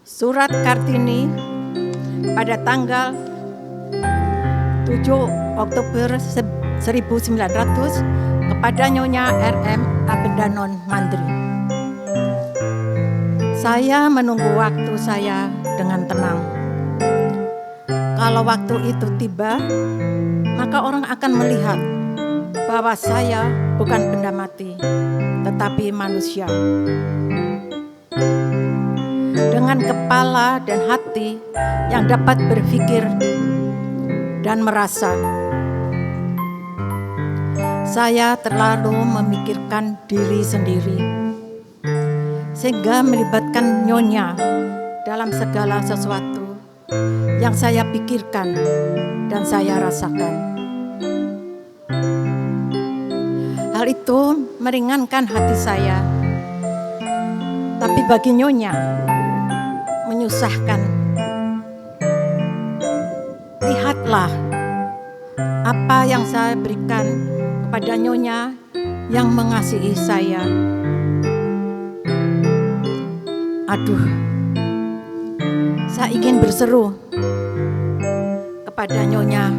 Surat Kartini pada tanggal 7 Oktober 1900 kepada Nyonya R.M. Abedanon Mandri. Saya menunggu waktu saya dengan tenang. Kalau waktu itu tiba, maka orang akan melihat bahwa saya bukan benda mati, tetapi manusia. Dengan kepala dan hati yang dapat berpikir dan merasa. Saya terlalu memikirkan diri sendiri, sehingga melibatkan Nyonya dalam segala sesuatu yang saya pikirkan dan saya rasakan. Hal itu meringankan hati saya, tapi bagi Nyonya menyusahkan. Lihatlah apa yang saya berikan kepada Nyonya yang mengasihi saya. Aduh, saya ingin berseru kepada Nyonya,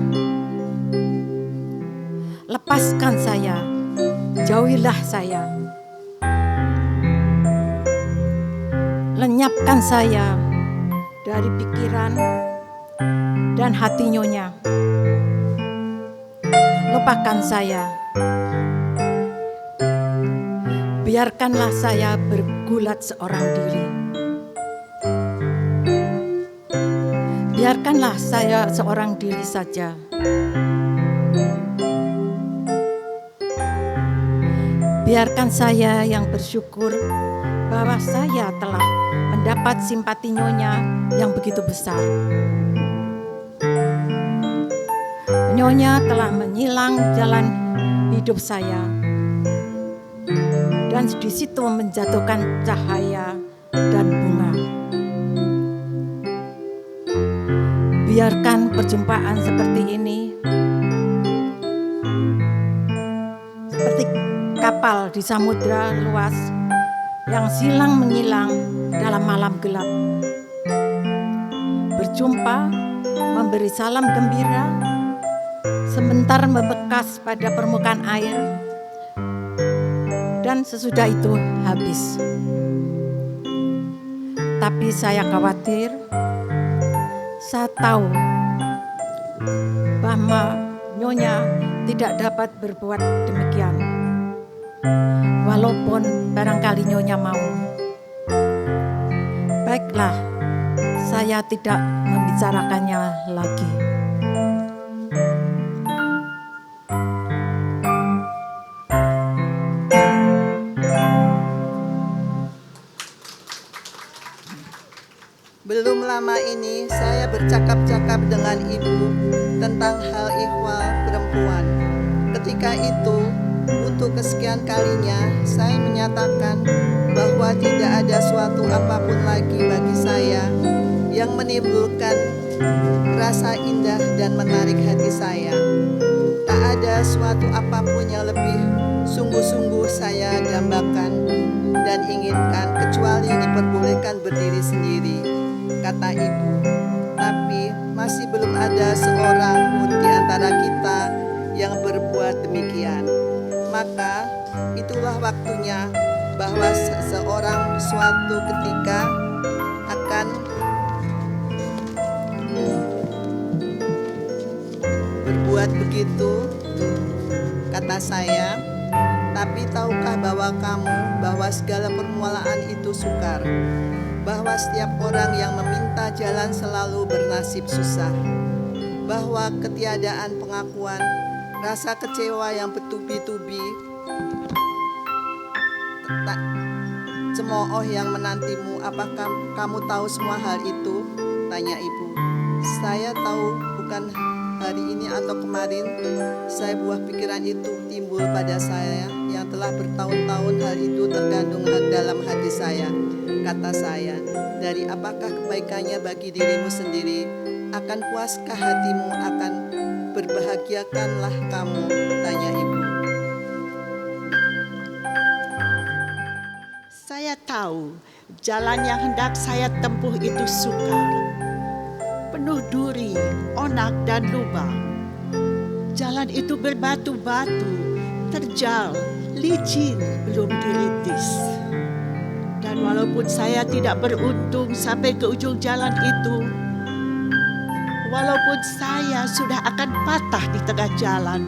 lepaskan saya, jauhilah saya, lenyapkan saya dari pikiran dan hati Nyonya. Lupakan saya. Biarkanlah saya bergulat seorang diri. Biarkanlah saya seorang diri saja. Biarkan saya yang bersyukur bahwa saya telah mendapat simpati Nyonya yang begitu besar. Nyonya telah menyilang jalan hidup saya dan di situ menjatuhkan cahaya dan bunga. Biarkan perjumpaan seperti ini seperti kapal di samudra luas yang silang menyilang dalam malam gelap. Berjumpa, memberi salam gembira, sebentar membekas pada permukaan air, dan sesudah itu habis. Tapi saya khawatir, saya tahu bahwa Nyonya tidak dapat berbuat demikian, walaupun barangkali Nyonya mau. Baiklah, saya tidak membicarakannya lagi. Belum lama ini saya bercakap-cakap dengan ibu tentang hal ihwal perempuan. Ketika itu, untuk kesekian kalinya saya menyatakan bahwa tidak ada suatu apapun lagi bagi saya yang menimbulkan rasa indah dan menarik hati saya. Tak ada suatu apapun yang lebih sungguh-sungguh saya dambakan dan inginkan kecuali diperbolehkan berdiri sendiri, kata ibu. Tapi masih belum ada seorang pun di antara kita yang berbuat demikian. Maka itulah waktunya bahwa seseorang suatu ketika akan berbuat begitu, kata saya. Tapi tahukah bahwa segala permulaan itu sukar, bahwa setiap orang yang meminta jalan selalu bernasib susah, bahwa ketiadaan pengakuan, rasa kecewa yang bertubi-tubi, cemooh yang menantimu. Apakah kamu tahu semua hal itu? Tanya ibu. Saya tahu, bukan hari ini atau kemarin, saya buah pikiran itu timbul pada saya yang telah bertahun-tahun hal itu terkandung dalam hati saya. Kata saya, dari apakah kebaikannya bagi dirimu sendiri? Akan puaskah hatimu? Akan berbahagiakanlah kamu? Tanya ibu. Saya tahu jalan yang hendak saya tempuh itu sukar, penuh duri, onak, dan lubang. Jalan itu berbatu-batu, terjal, licin, belum dirintis. Dan walaupun saya tidak beruntung sampai ke ujung jalan itu, walaupun saya sudah akan patah di tengah jalan,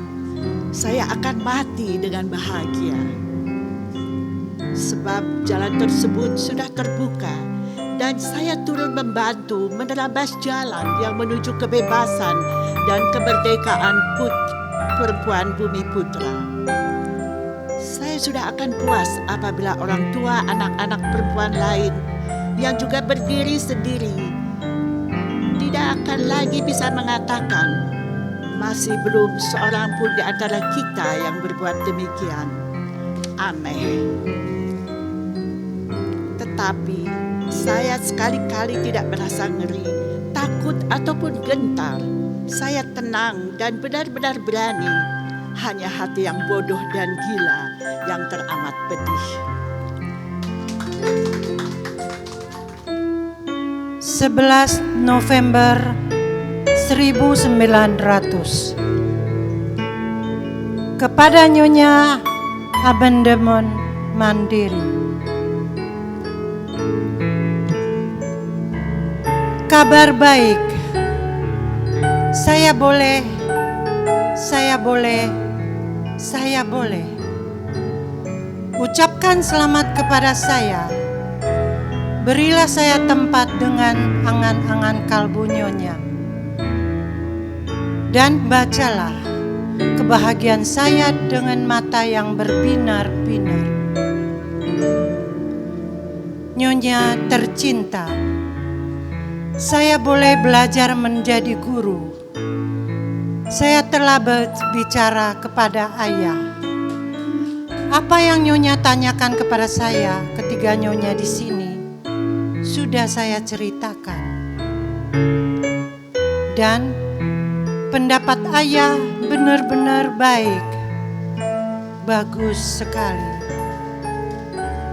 saya akan mati dengan bahagia. Sebab jalan tersebut sudah terbuka dan saya turun membantu menerabas jalan yang menuju kebebasan dan kemerdekaan perempuan Bumi Putra. Saya sudah akan puas apabila orang tua anak-anak perempuan lain yang juga berdiri sendiri tidak akan lagi bisa mengatakan masih belum seorang pun di antara kita yang berbuat demikian. Aneh. Tetapi saya sekali-kali tidak merasa ngeri, takut ataupun gentar. Saya tenang dan benar-benar berani. Hanya hati yang bodoh dan gila yang teramat pedih. 11 November 1900. Kepada Nyonya Abendemon Mandiri. Kabar baik. Saya boleh. Ucapkan selamat kepada saya. Berilah saya tempat dengan angan-angan kalbu Nyonya. Dan bacalah kebahagiaan saya dengan mata yang berbinar-binar. Nyonya tercinta, saya boleh belajar menjadi guru. Saya telah berbicara kepada ayah. Apa yang Nyonya tanyakan kepada saya ketika Nyonya di sini, sudah saya ceritakan. Dan pendapat ayah benar-benar baik. Bagus sekali.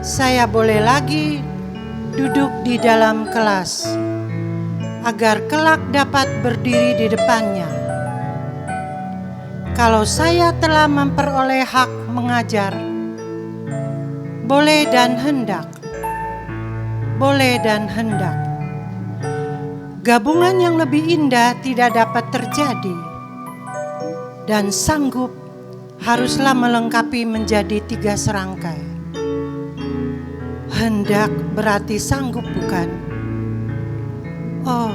Saya boleh lagi duduk di dalam kelas agar kelak dapat berdiri di depannya. Kalau saya telah memperoleh hak mengajar, boleh dan hendak. Gabungan yang lebih indah tidak dapat terjadi. Dan sanggup haruslah melengkapi menjadi 3 serangkai. Hendak berarti sanggup, bukan? Oh,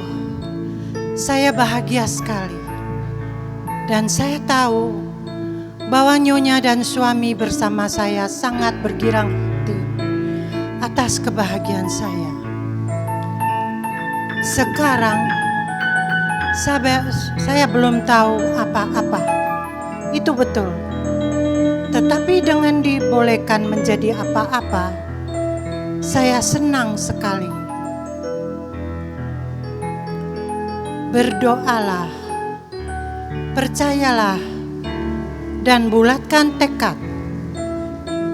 saya bahagia sekali. Dan saya tahu bahwa Nyonya dan suami bersama saya sangat bergirang hati atas kebahagiaan saya. Sekarang saya belum tahu apa-apa. Itu betul. Tetapi dengan dibolehkan menjadi apa-apa, saya senang sekali. Berdoalah, percayalah, dan bulatkan tekad.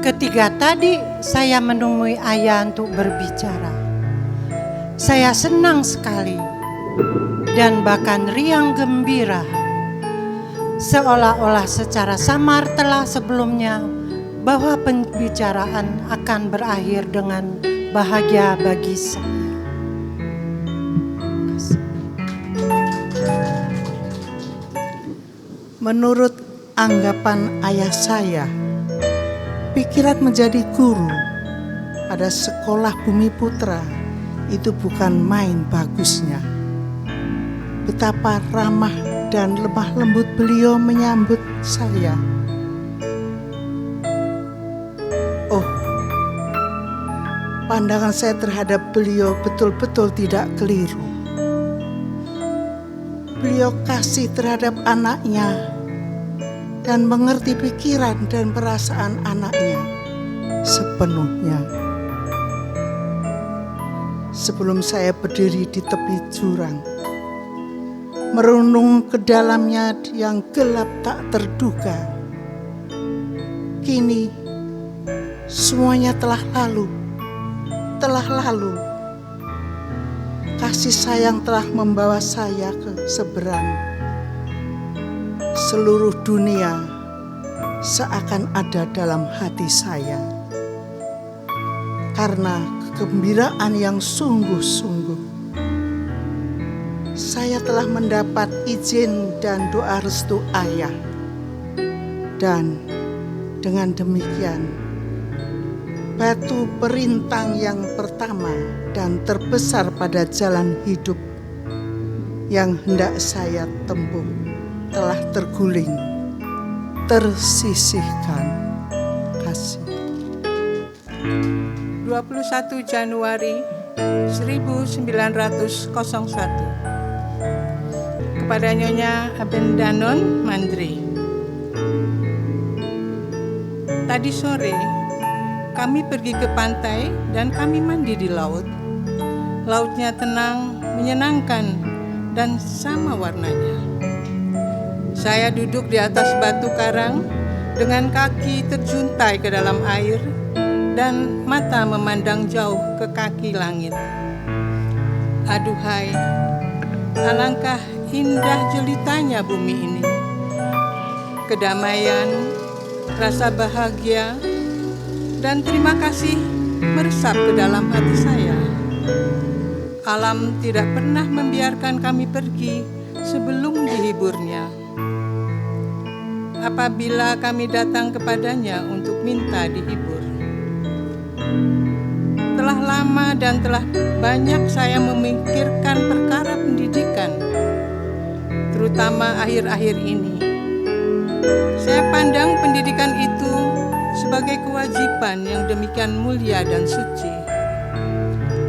Ketika tadi saya menemui ayah untuk berbicara, saya senang sekali dan bahkan riang gembira, seolah-olah secara samar telah sebelumnya bahwa pembicaraan akan berakhir dengan bahagia bagi saya. Menurut anggapan ayah saya, pikiran menjadi guru pada sekolah Bumi Putra itu bukan main bagusnya. Betapa ramah dan lemah lembut beliau menyambut saya. Oh, pandangan saya terhadap beliau betul-betul tidak keliru. Beliau kasih terhadap anaknya dan mengerti pikiran dan perasaan anaknya sepenuhnya. Sebelum saya berdiri di tepi jurang, merenung ke dalamnya yang gelap tak terduga, kini semuanya telah lalu telah lalu, kasih sayang telah membawa saya ke seberang. Seluruh dunia seakan ada dalam hati saya, karena kegembiraan yang sungguh-sungguh. Saya telah mendapat izin dan doa restu Ayah. Dan dengan demikian, batu perintang yang pertama dan terbesar pada jalan hidup yang hendak saya tempuh telah terguling, tersisihkan. Kasih. 21 Januari 1901 kepada Nyonya Abendanon Mandri. Tadi sore kami pergi ke pantai dan kami mandi di laut. Lautnya tenang, menyenangkan, dan sama warnanya. Saya duduk di atas batu karang dengan kaki terjuntai ke dalam air dan mata memandang jauh ke kaki langit. Aduhai, alangkah indah jelitanya bumi ini. Kedamaian, rasa bahagia, dan terima kasih meresap ke dalam hati saya. Alam tidak pernah membiarkan kami pergi sebelum dihiburnya. Apabila kami datang kepadanya untuk minta dihibur. Telah lama dan telah banyak saya memikirkan perkara pendidikan, terutama akhir-akhir ini. Saya pandang pendidikan itu sebagai kewajiban yang demikian mulia dan suci,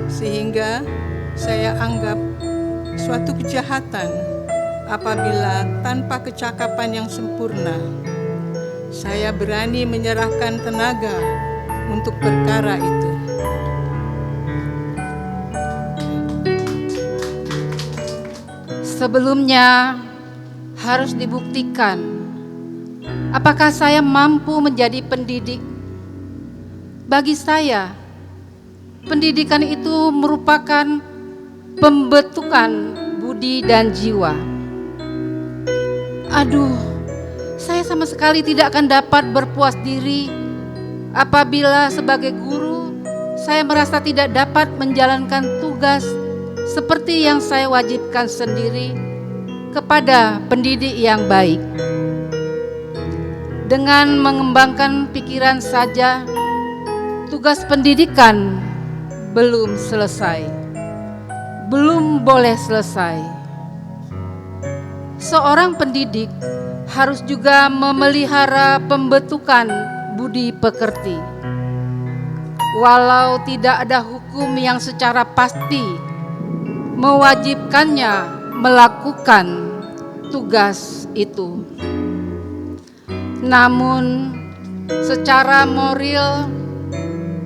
sehingga saya anggap suatu kejahatan apabila tanpa kecakapan yang sempurna saya berani menyerahkan tenaga untuk perkara itu. Sebelumnya harus dibuktikan apakah saya mampu menjadi pendidik. Bagi saya, pendidikan itu merupakan pembentukan budi dan jiwa. Aduh, saya sama sekali tidak akan dapat berpuas diri apabila sebagai guru saya merasa tidak dapat menjalankan tugas seperti yang saya wajibkan sendiri kepada pendidik yang baik. Dengan mengembangkan pikiran saja, tugas pendidikan belum selesai, belum boleh selesai. Seorang pendidik harus juga memelihara pembentukan budi pekerti. Walau tidak ada hukum yang secara pasti mewajibkannya melakukan tugas itu, namun secara moral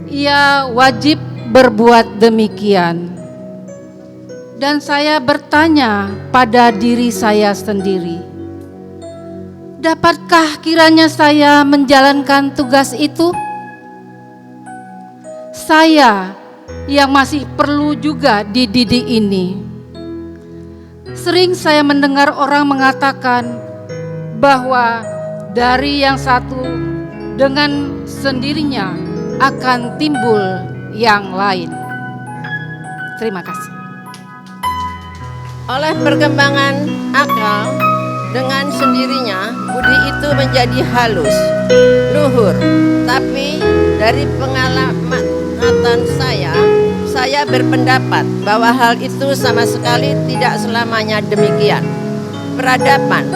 ia wajib berbuat demikian. Dan saya bertanya pada diri saya sendiri, dapatkah kiranya saya menjalankan tugas itu? Saya yang masih perlu juga dididik ini. Sering saya mendengar orang mengatakan bahwa dari yang satu dengan sendirinya akan timbul yang lain. Terima kasih. Oleh perkembangan akal, dengan sendirinya budi itu menjadi halus, luhur. Tapi dari pengalaman saya berpendapat bahwa hal itu sama sekali tidak selamanya demikian. Peradaban,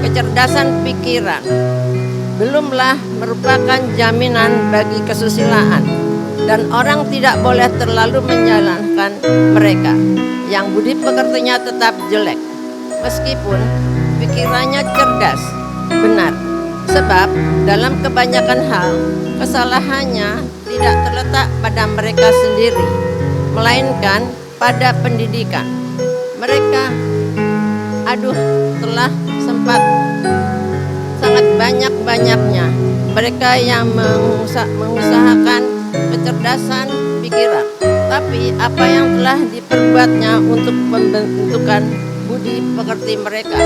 kecerdasan pikiran, belumlah merupakan jaminan bagi kesusilaan, dan orang tidak boleh terlalu menyalahkan mereka yang budi pekertinya tetap jelek, meskipun pikirannya cerdas, benar. Sebab dalam kebanyakan hal, kesalahannya tidak terletak pada mereka sendiri, melainkan pada pendidikan. Mereka, telah sempat sangat banyak-banyaknya mereka yang mengusahakan kecerdasan pikiran tetapi apa yang telah diperbuatnya untuk pembentukan budi pekerti mereka.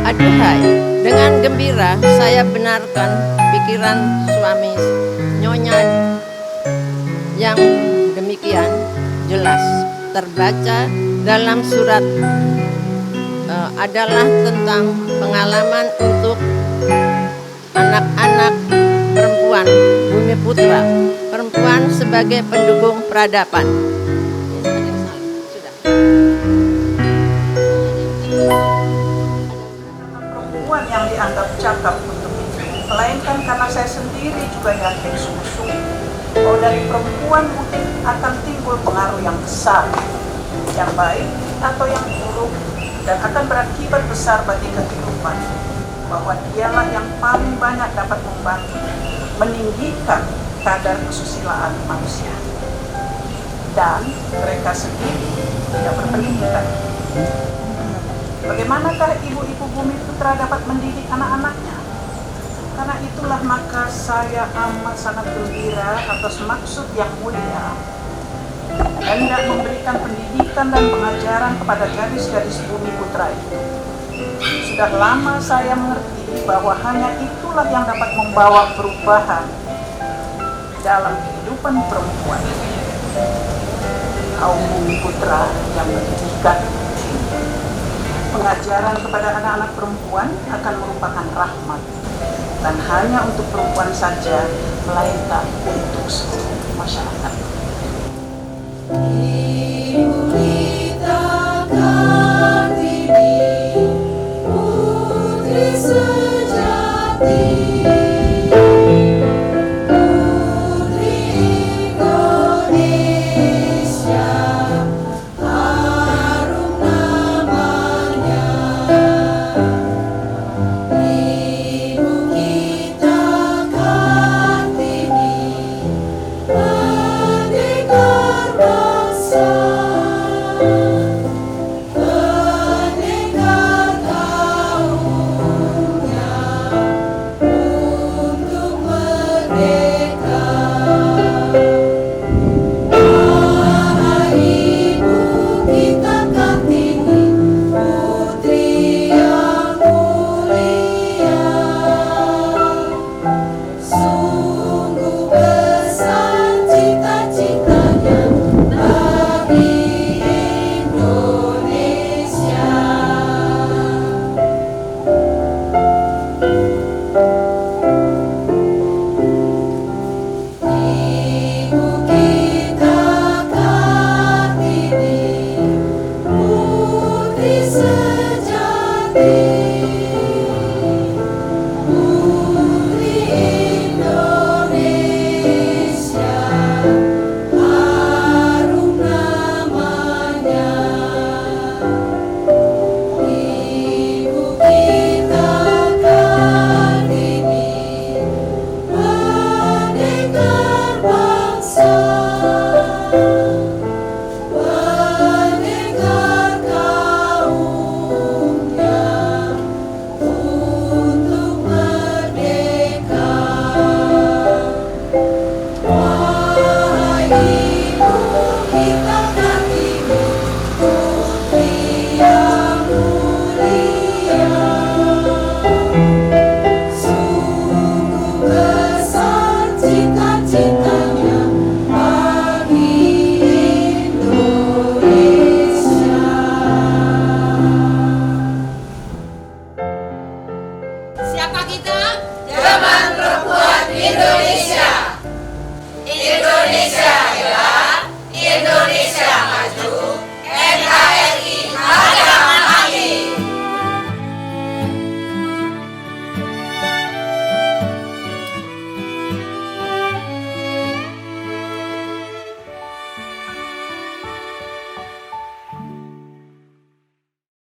Aduhai, dengan gembira saya benarkan pikiran suami Nyonya yang demikian jelas terbaca dalam surat adalah tentang pengalaman untuk anak-anak perempuan Bumi Putra, perempuan sebagai pendukung peradaban. Sudah. Perempuan yang dianggap cakap untuk itu, melainkan karena saya sendiri juga yakin sungguh-sungguh bahwa dari perempuan mungkin akan timbul pengaruh yang besar, yang baik atau yang buruk, dan akan berakibat besar bagi kehidupan, bahwa dialah yang paling banyak dapat membantu meninggikan kadar kesusilaan manusia, dan mereka sendiri tidak berpendidikan. Bagaimanakah ibu-ibu Bumi Putra dapat mendidik anak-anaknya? Karena itulah maka saya amat sangat gembira atas maksud yang mulia, hendak memberikan pendidikan dan pengajaran kepada gadis-gadis Bumi Putra itu. Sudah lama saya mengerti bahwa hanya itulah yang dapat membawa perubahan dalam kehidupan perempuan. Kaum Bumi Putra yang mendidikan pengajaran kepada anak-anak perempuan akan merupakan rahmat, dan hanya untuk perempuan saja, melainkan untuk seluruh masyarakat.